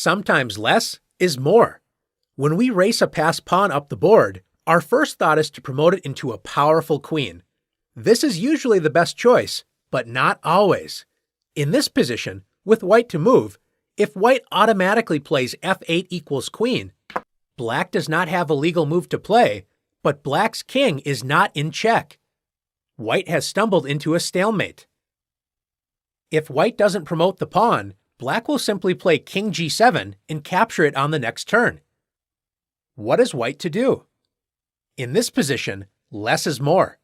Sometimes less is more. When we race a passed pawn up the board, our first thought is to promote it into a powerful queen. This is usually the best choice, but not always. In this position, with white to move, if white automatically plays f8 equals queen, black does not have a legal move to play, but black's king is not in check. White has stumbled into a stalemate. If white doesn't promote the pawn, black will simply play king g7 and capture it on the next turn. What is white to do? In this position, less is more.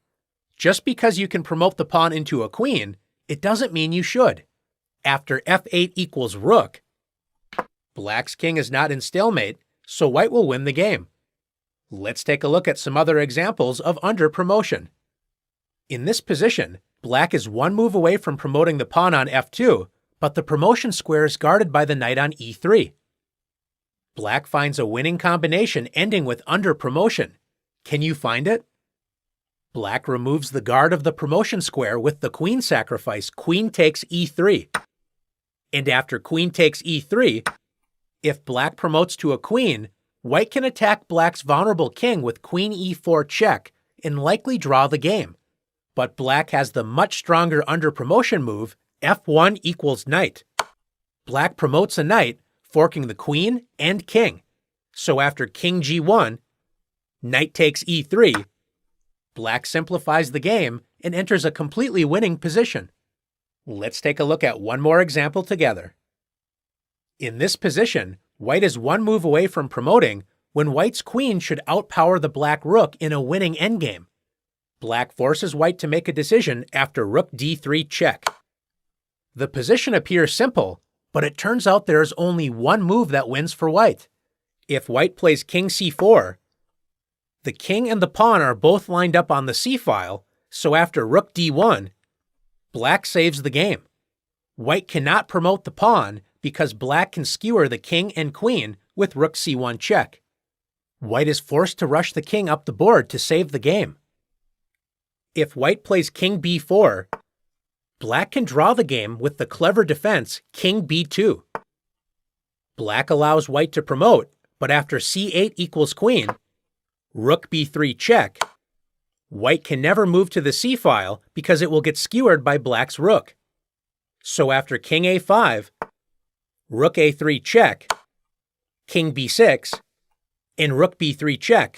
Just because you can promote the pawn into a queen, it doesn't mean you should. After f8 equals rook, black's king is not in stalemate, so white will win the game. Let's take a look at some other examples of under promotion. In this position, black is one move away from promoting the pawn on f2, but the promotion square is guarded by the knight on e3. Black finds a winning combination ending with under promotion. Can you find it? Black removes the guard of the promotion square with the queen sacrifice queen takes e3. And after queen takes e3, if black promotes to a queen, white can attack black's vulnerable king with queen e4 check and likely draw the game. But black has the much stronger under promotion move, f1 equals knight. Black promotes a knight, forking the queen and king. So after king g1, knight takes e3, black simplifies the game and enters a completely winning position. Let's take a look at one more example together. In this position, white is one move away from promoting when white's queen should outpower the black rook in a winning endgame. Black forces white to make a decision after rook d3 check. The position appears simple, but it turns out there is only one move that wins for white. If white plays king c4, the king and the pawn are both lined up on the c-file, so after rook d1, black saves the game. White cannot promote the pawn because black can skewer the king and queen with rook c1 check. White is forced to rush the king up the board to save the game. If white plays king b4, black can draw the game with the clever defense king b2. Black allows white to promote, but after c8 equals queen, rook b3 check, white can never move to the c-file because it will get skewered by black's rook. So after king a5, rook a3 check, king b6, and rook b3 check,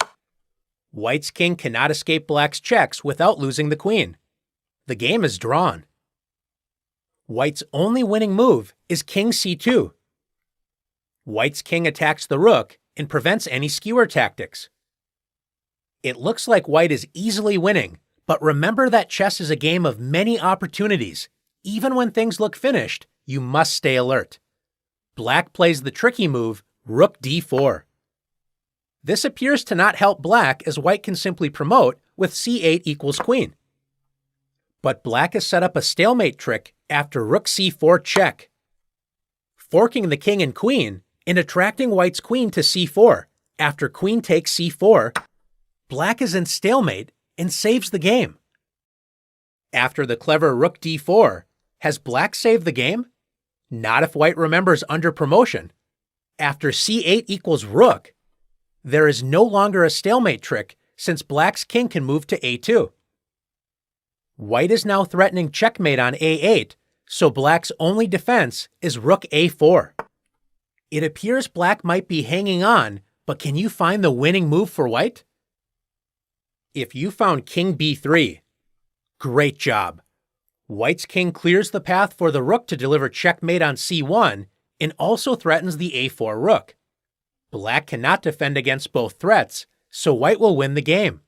white's king cannot escape black's checks without losing the queen. The game is drawn. White's only winning move is king c2. White's king attacks the rook and prevents any skewer tactics. It looks like white is easily winning, but remember that chess is a game of many opportunities. Even when things look finished, you must stay alert. Black plays the tricky move, rook d4. This appears to not help black as white can simply promote with c8 equals queen. But black has set up a stalemate trick after rook c4 check, forking the king and queen and attracting white's queen to c4. After queen takes c4, black is in stalemate and saves the game. After the clever rook d4, has black saved the game? Not if white remembers under promotion. After c8 equals rook, there is no longer a stalemate trick since black's king can move to a2. White is now threatening checkmate on a8, so black's only defense is rook a4. It appears black might be hanging on, but can you find the winning move for white? If you found king b3, great job. White's king clears the path for the rook to deliver checkmate on c1 and also threatens the a4 rook. Black cannot defend against both threats, so white will win the game.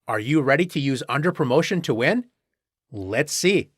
Are you ready to use under promotion to win? Let's see.